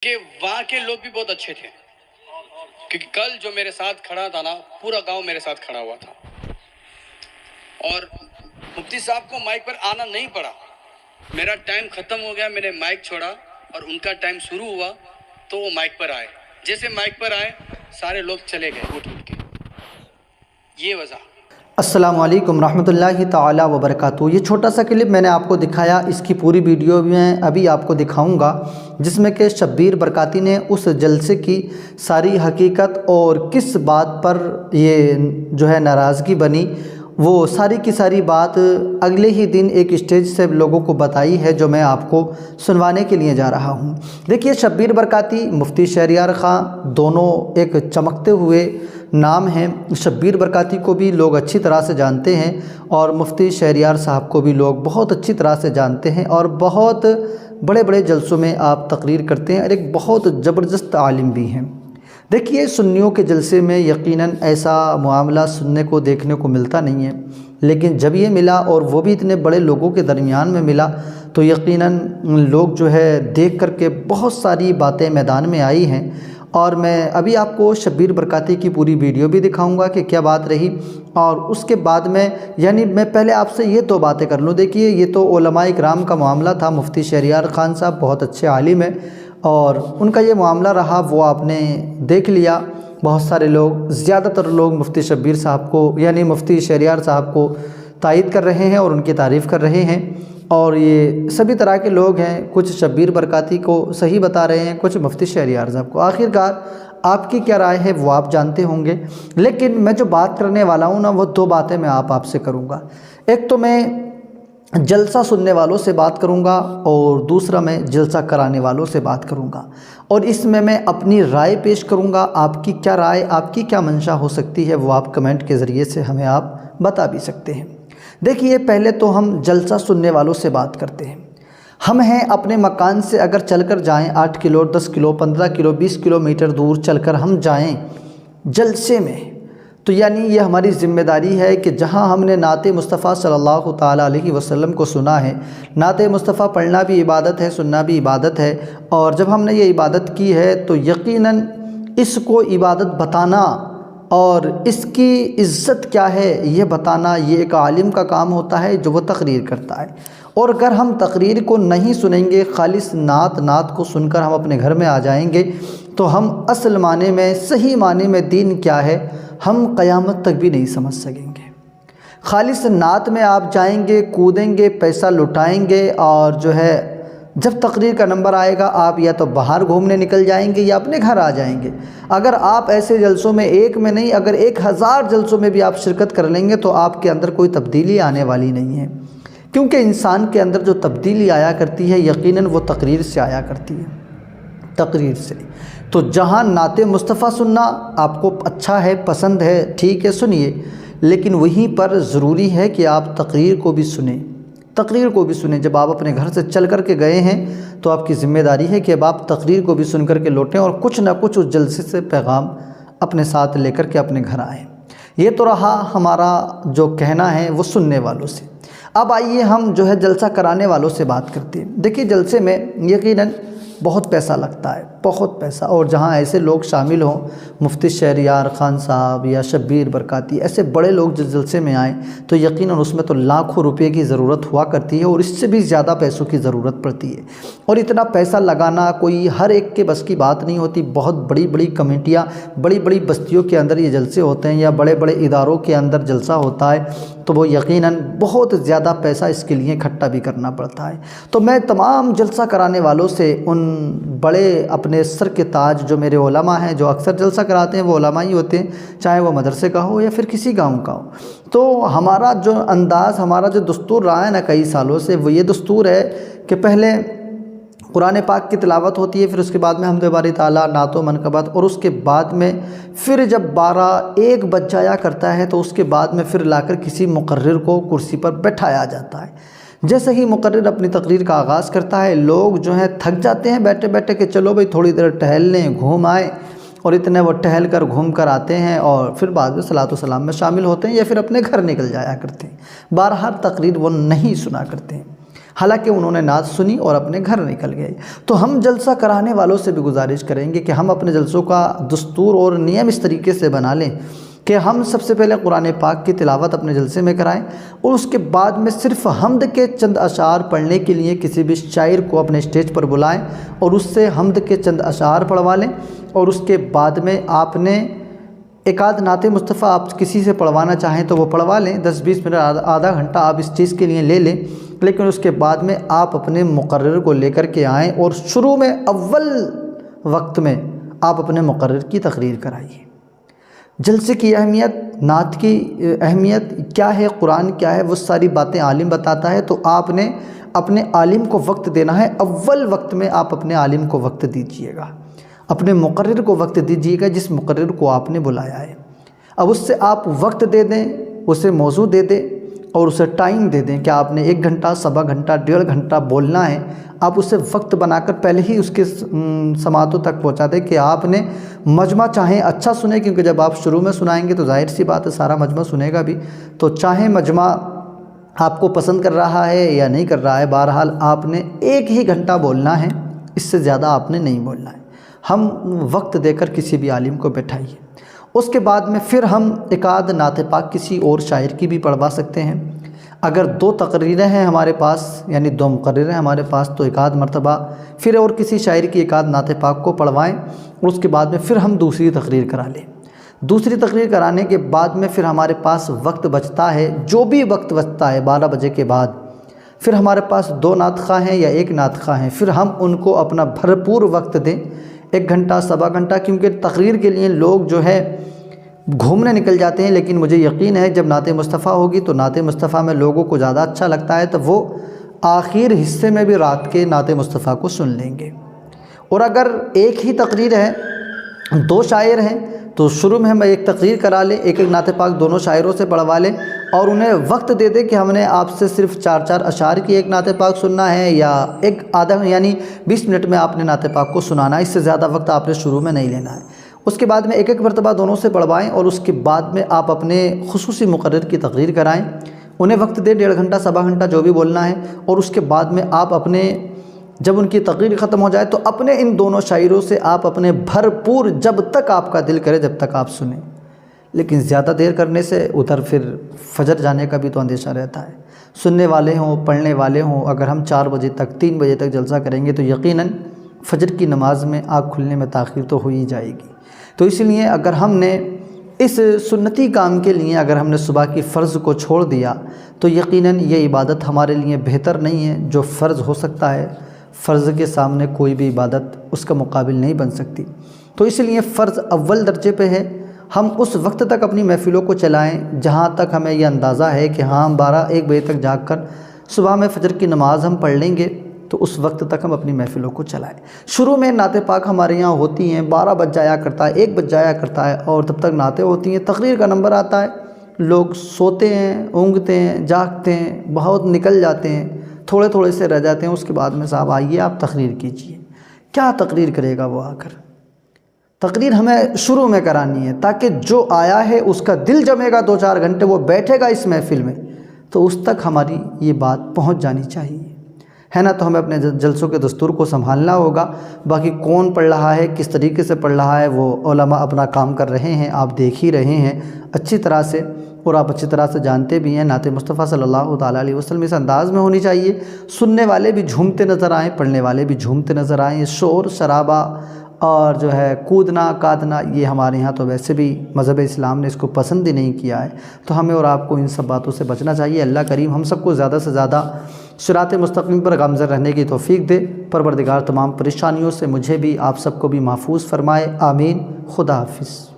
کہ وہاں کے لوگ بھی بہت اچھے تھے، کیونکہ کل جو میرے ساتھ کھڑا تھا نا، پورا گاؤں میرے ساتھ کھڑا ہوا تھا، اور مفتی صاحب کو مائک پر آنا نہیں پڑا۔ میرا ٹائم ختم ہو گیا، میں نے مائک چھوڑا اور ان کا ٹائم شروع ہوا تو وہ مائک پر آئے۔ جیسے مائک پر آئے سارے لوگ چلے گئے اٹھ کے۔ یہ وجہ۔ السلام علیکم ورحمۃ اللہ تعالی وبرکاتہ۔ یہ چھوٹا سا کلپ میں نے آپ کو دکھایا، اس کی پوری ویڈیو میں ابھی آپ کو دکھاؤں گا، جس میں کہ شبیر برکاتی نے اس جلسے کی ساری حقیقت اور کس بات پر یہ جو ہے ناراضگی بنی، وہ ساری کی ساری بات اگلے ہی دن ایک اسٹیج سے لوگوں کو بتائی ہے، جو میں آپ کو سنوانے کے لیے جا رہا ہوں۔ دیکھیے، شبیر برکاتی، مفتی شہریار خان، دونوں ایک چمکتے ہوئے نام ہیں۔ شبیر برکاتی کو بھی لوگ اچھی طرح سے جانتے ہیں اور مفتی شہریار صاحب کو بھی لوگ بہت اچھی طرح سے جانتے ہیں، اور بہت بڑے بڑے جلسوں میں آپ تقریر کرتے ہیں اور ایک بہت زبردست عالم بھی ہیں۔ دیکھیے، سنیوں کے جلسے میں یقیناً ایسا معاملہ سننے کو دیکھنے کو ملتا نہیں ہے، لیکن جب یہ ملا اور وہ بھی اتنے بڑے لوگوں کے درمیان میں ملا تو یقیناً لوگ جو ہے دیکھ کر کے بہت ساری باتیں میدان میں آئی ہیں، اور میں ابھی آپ کو شبیر برکاتی کی پوری ویڈیو بھی دکھاؤں گا کہ کیا بات رہی، اور اس کے بعد میں پہلے آپ سے یہ تو باتیں کر لوں۔ دیکھیے، یہ تو علماء کرام کا معاملہ تھا۔ مفتی شہریار خان صاحب بہت اچھے عالم ہیں اور ان کا یہ معاملہ رہا، وہ آپ نے دیکھ لیا۔ بہت سارے لوگ، زیادہ تر لوگ مفتی شبیر صاحب کو مفتی شہریار صاحب کو تائید کر رہے ہیں اور ان کی تعریف کر رہے ہیں، اور یہ سبھی طرح کے لوگ ہیں، کچھ شبیر برکاتی کو صحیح بتا رہے ہیں، کچھ مفتی شہریار صاحب کو۔ آخرکار آپ کی کیا رائے ہے وہ آپ جانتے ہوں گے، لیکن میں جو بات کرنے والا ہوں نا، وہ دو باتیں میں آپ سے کروں گا۔ ایک تو میں جلسہ سننے والوں سے بات کروں گا، اور دوسرا میں جلسہ کرانے والوں سے بات کروں گا، اور اس میں اپنی رائے پیش کروں گا۔ آپ کی کیا رائے، آپ کی کیا منشا ہو سکتی ہے، وہ آپ کمنٹ کے ذریعے سے ہمیں آپ بتا بھی سکتے ہیں۔ دیکھیے، پہلے تو ہم جلسہ سننے والوں سے بات کرتے ہیں۔ ہم ہیں اپنے مکان سے اگر چل کر جائیں، 8 کلو 10 کلو 15 کلو 20 کلومیٹر دور چل کر ہم جائیں جلسے میں، تو یہ ہماری ذمہ داری ہے کہ جہاں ہم نے نعت مصطفیٰ صلی اللہ تعالیٰ علیہ وسلم کو سنا ہے، نعت مصطفیٰ پڑھنا بھی عبادت ہے، سننا بھی عبادت ہے، اور جب ہم نے یہ عبادت کی ہے تو یقیناً اس کو عبادت بتانا اور اس کی عزت کیا ہے یہ بتانا، یہ ایک عالم کا کام ہوتا ہے جو وہ تقریر کرتا ہے۔ اور اگر ہم تقریر کو نہیں سنیں گے، خالص نعت کو سن کر ہم اپنے گھر میں آ جائیں گے، تو ہم اصل معنی میں، صحیح معنی میں دین کیا ہے ہم قیامت تک بھی نہیں سمجھ سکیں گے۔ خالص نعت میں آپ جائیں گے، کودیں گے، پیسہ لٹائیں گے، اور جب تقریر کا نمبر آئے گا آپ یا تو باہر گھومنے نکل جائیں گے یا اپنے گھر آ جائیں گے۔ اگر آپ ایسے جلسوں میں ایک میں نہیں، اگر 1000 جلسوں میں بھی آپ شرکت کر لیں گے تو آپ کے اندر کوئی تبدیلی آنے والی نہیں ہے، کیونکہ انسان کے اندر جو تبدیلی آیا کرتی ہے یقیناً وہ تقریر سے آیا کرتی ہے، تقریر سے۔ تو جہاں نعت مصطفیٰ سننا آپ کو اچھا ہے، پسند ہے، ٹھیک ہے، سنیے، لیکن وہیں پر ضروری ہے کہ آپ تقریر کو بھی سنیں، تقریر کو بھی سنیں۔ جب آپ اپنے گھر سے چل کر کے گئے ہیں تو آپ کی ذمہ داری ہے کہ اب آپ تقریر کو بھی سن کر کے لوٹیں اور کچھ نہ کچھ اس جلسے سے پیغام اپنے ساتھ لے کر کے اپنے گھر آئیں۔ یہ تو رہا ہمارا جو کہنا ہے وہ سننے والوں سے۔ اب آئیے ہم جلسہ کرانے والوں سے بات کرتے ہیں۔ دیکھیے، جلسے میں یقیناً بہت پیسہ لگتا ہے، بہت پیسہ، اور جہاں ایسے لوگ شامل ہوں، مفتی شہریار خان صاحب یا شبیر برکاتی، ایسے بڑے لوگ جس جلسے میں آئیں تو یقیناً اس میں تو لاکھوں روپے کی ضرورت ہوا کرتی ہے، اور اس سے بھی زیادہ پیسوں کی ضرورت پڑتی ہے، اور اتنا پیسہ لگانا کوئی ہر ایک کے بس کی بات نہیں ہوتی۔ بہت بڑی بڑی کمیٹیاں، بڑی بڑی بستیوں کے اندر یہ جلسے ہوتے ہیں، یا بڑے بڑے اداروں کے اندر جلسہ ہوتا ہے، تو وہ یقیناً بہت زیادہ پیسہ اس کے لیے اکٹھا بھی کرنا پڑتا ہے۔ تو میں تمام جلسہ کرانے والوں سے، ان بڑے اپنے سر کے تاج جو میرے علماء ہیں، جو اکثر جلسہ کراتے ہیں وہ علماء ہی ہوتے ہیں، چاہے وہ مدرسے کا ہو یا پھر کسی گاؤں کا ہو۔ تو ہمارا جو انداز، ہمارا جو دستور رہا ہے نا کئی سالوں سے، وہ یہ دستور ہے کہ پہلے قرآن پاک کی تلاوت ہوتی ہے، پھر اس کے بعد میں حمد باری تعالیٰ، نعت و منقبت، اور اس کے بعد میں پھر جب 12-1 بج جایا کرتا ہے تو اس کے بعد میں پھر لا کر کسی مقرر کو کرسی پر بٹھایا جاتا ہے۔ جیسے ہی مقرر اپنی تقریر کا آغاز کرتا ہے، لوگ تھک جاتے ہیں بیٹھے بیٹھے کہ چلو بھئی تھوڑی دیر ٹہل لیں، گھوم آئیں، اور اتنے وہ ٹہل کر گھوم کر آتے ہیں، اور پھر بعد میں صلاۃ و سلام میں شامل ہوتے ہیں یا پھر اپنے گھر نکل جایا کرتے ہیں۔ بہرحال تقریر وہ نہیں سنا کرتے ہیں۔ حالانکہ انہوں نے نعت سنی اور اپنے گھر نکل گئے۔ تو ہم جلسہ کرانے والوں سے بھی گزارش کریں گے کہ ہم اپنے جلسوں کا دستور اور نیم اس طریقے سے بنا لیں کہ ہم سب سے پہلے قرآن پاک کی تلاوت اپنے جلسے میں کرائیں، اور اس کے بعد میں صرف حمد کے چند اشعار پڑھنے کے لیے کسی بھی شاعر کو اپنے اسٹیج پر بلائیں اور اس سے حمد کے چند اشعار پڑھوا لیں، اور اس کے بعد میں آپ نے ایک آدھ نعت مصطفیٰ آپ کسی سے پڑھوانا چاہیں تو وہ پڑھوا لیں، 10-20 منٹ آدھا گھنٹہ آپ اس چیز کے لیے لے لیں، لیکن اس کے بعد میں آپ اپنے مقرر کو لے کر کے آئیں اور شروع میں اول وقت میں آپ اپنے مقرر کی تقریر کرائیے۔ جلسے کی اہمیت، نعت کی اہمیت کیا ہے، قرآن کیا ہے، وہ ساری باتیں عالم بتاتا ہے، تو آپ نے اپنے عالم کو وقت دینا ہے۔ اول وقت میں آپ اپنے عالم کو وقت دیجئے گا، اپنے مقرر کو وقت دیجئے گا جس مقرر کو آپ نے بلایا ہے۔ اب اس سے آپ وقت دے دیں، اسے موضوع دے دیں اور اسے ٹائم دے دیں کہ آپ نے 1 گھنٹہ، سوا گھنٹہ، 1.5 گھنٹہ بولنا ہے۔ آپ اسے وقت بنا کر پہلے ہی اس کے سماعتوں تک پہنچا دیں کہ آپ نے مجمع چاہیں اچھا سنیں، کیونکہ جب آپ شروع میں سنائیں گے تو ظاہر سی بات ہے سارا مجمع سنے گا بھی، تو چاہیں مجمع آپ کو پسند کر رہا ہے یا نہیں کر رہا ہے، بہرحال آپ نے 1 ہی گھنٹہ بولنا ہے، اس سے زیادہ آپ نے نہیں بولنا ہے۔ ہم وقت دے کر کسی بھی عالم کو بیٹھائیے۔ اس کے بعد میں پھر ہم ایک آدھ نعت پاک کسی اور شاعر کی بھی پڑھوا سکتے ہیں۔ اگر 2 تقریریں ہیں ہمارے پاس، یعنی 2 مقرر ہیں ہمارے پاس، تو ایک آدھ مرتبہ پھر اور کسی شاعر کی ایک آدھ نعت پاک کو پڑھوائیں، اور اس کے بعد میں پھر ہم دوسری تقریر کرا لیں۔ دوسری تقریر کرانے کے بعد میں پھر ہمارے پاس وقت بچتا ہے، جو بھی وقت بچتا ہے 12 بجے کے بعد، پھر ہمارے پاس 2 نعت خواہ ہیں یا 1 نعت خواہ ہیں، پھر ہم ان کو اپنا بھرپور وقت دیں، 1 گھنٹہ، سوا گھنٹہ، کیونکہ تقریر کے لیے لوگ جو ہے گھومنے نکل جاتے ہیں، لیکن مجھے یقین ہے جب نعت مصطفیٰ ہوگی تو نعت مصطفیٰ میں لوگوں کو زیادہ اچھا لگتا ہے، تو وہ آخر حصے میں بھی رات کے نعت مصطفیٰ کو سن لیں گے۔ اور اگر ایک ہی تقریر ہے، 2 شاعر ہیں، تو شروع میں ہم ایک تقریر کرا لیں، ایک نعت پاک دونوں شاعروں سے پڑھوا لیں، اور انہیں وقت دے دیں کہ ہم نے آپ سے صرف 4 اشعار کی ایک نعت پاک سننا ہے، یا ایک آدھا یعنی 20 منٹ میں آپ نے نعت پاک کو سنانا ہے، اس سے زیادہ وقت آپ نے شروع میں نہیں لینا ہے۔ اس کے بعد میں ایک مرتبہ دونوں سے پڑھوائیں، اور اس کے بعد میں آپ اپنے خصوصی مقرر کی تقریر کرائیں، انہیں وقت دیں 1.5 گھنٹہ، سوا گھنٹہ، جو بھی بولنا ہے، اور اس کے بعد میں آپ اپنے جب ان کی تقریر ختم ہو جائے تو اپنے ان دونوں شاعروں سے آپ اپنے بھرپور جب تک آپ کا دل کرے جب تک آپ سنیں، لیکن زیادہ دیر کرنے سے ادھر پھر فجر جانے کا بھی تو اندیشہ رہتا ہے۔ سننے والے ہوں، پڑھنے والے ہوں، اگر ہم 4 بجے تک، 3 بجے تک جلسہ کریں گے تو یقیناً فجر کی نماز میں آنکھ کھلنے میں تاخیر تو ہو ہی جائے گی۔ تو اس لیے اگر ہم نے اس سنتی کام کے لیے اگر ہم نے صبح کی فرض کو چھوڑ دیا تو یقیناً یہ عبادت ہمارے لیے بہتر نہیں ہے۔ جو فرض ہو سکتا ہے، فرض کے سامنے کوئی بھی عبادت اس کا مقابل نہیں بن سکتی، تو اس لیے فرض اول درجے پہ ہے۔ ہم اس وقت تک اپنی محفلوں کو چلائیں جہاں تک ہمیں یہ اندازہ ہے کہ ہاں 12-1 بجے تک جاگ کر صبح میں فجر کی نماز ہم پڑھ لیں گے، تو اس وقت تک ہم اپنی محفلوں کو چلائیں۔ شروع میں نعت پاک ہمارے یہاں ہوتی ہیں، 12 بج جایا کرتا ہے، 1 بج جایا کرتا ہے، اور تب تک نعتیں ہوتی ہیں، تقریر کا نمبر آتا ہے، لوگ سوتے ہیں، اونگتے ہیں، جاگتے ہیں، بہت نکل جاتے ہیں، تھوڑے سے رہ جاتے ہیں۔ اس کے بعد میں صاحب آئیے آپ تقریر کیجئے۔ کیا تقریر کرے گا وہ آ کر؟ تقریر ہمیں شروع میں کرانی ہے تاکہ جو آیا ہے اس کا دل جمے گا، 2-4 گھنٹے وہ بیٹھے گا اس محفل میں، تو اس تک ہماری یہ بات پہنچ جانی چاہیے، ہے نا؟ تو ہمیں اپنے جلسوں کے دستور کو سنبھالنا ہوگا۔ باقی کون پڑھ رہا ہے، کس طریقے سے پڑھ رہا ہے، وہ علماء اپنا کام کر رہے ہیں، آپ دیکھ ہی رہے ہیں اچھی طرح سے، اور آپ اچھی طرح سے جانتے بھی ہیں نعت مصطفیٰ صلی اللہ تعالیٰ علیہ وسلم اس انداز میں ہونی چاہیے، سننے والے بھی جھومتے نظر آئیں، پڑھنے والے بھی جھومتے نظر آئیں۔ شور شرابہ اور جو ہے کودنا کادنا، یہ ہمارے ہاں تو ویسے بھی مذہب اسلام نے اس کو پسند ہی نہیں کیا ہے، تو ہمیں اور آپ کو ان سب باتوں سے بچنا چاہیے۔ اللہ کریم ہم سب کو زیادہ سے زیادہ صراط مستقیم پر گامزن رہنے کی توفیق دے۔ پروردگار تمام پریشانیوں سے مجھے بھی آپ سب کو بھی محفوظ فرمائے، آمین۔ خدا حافظ۔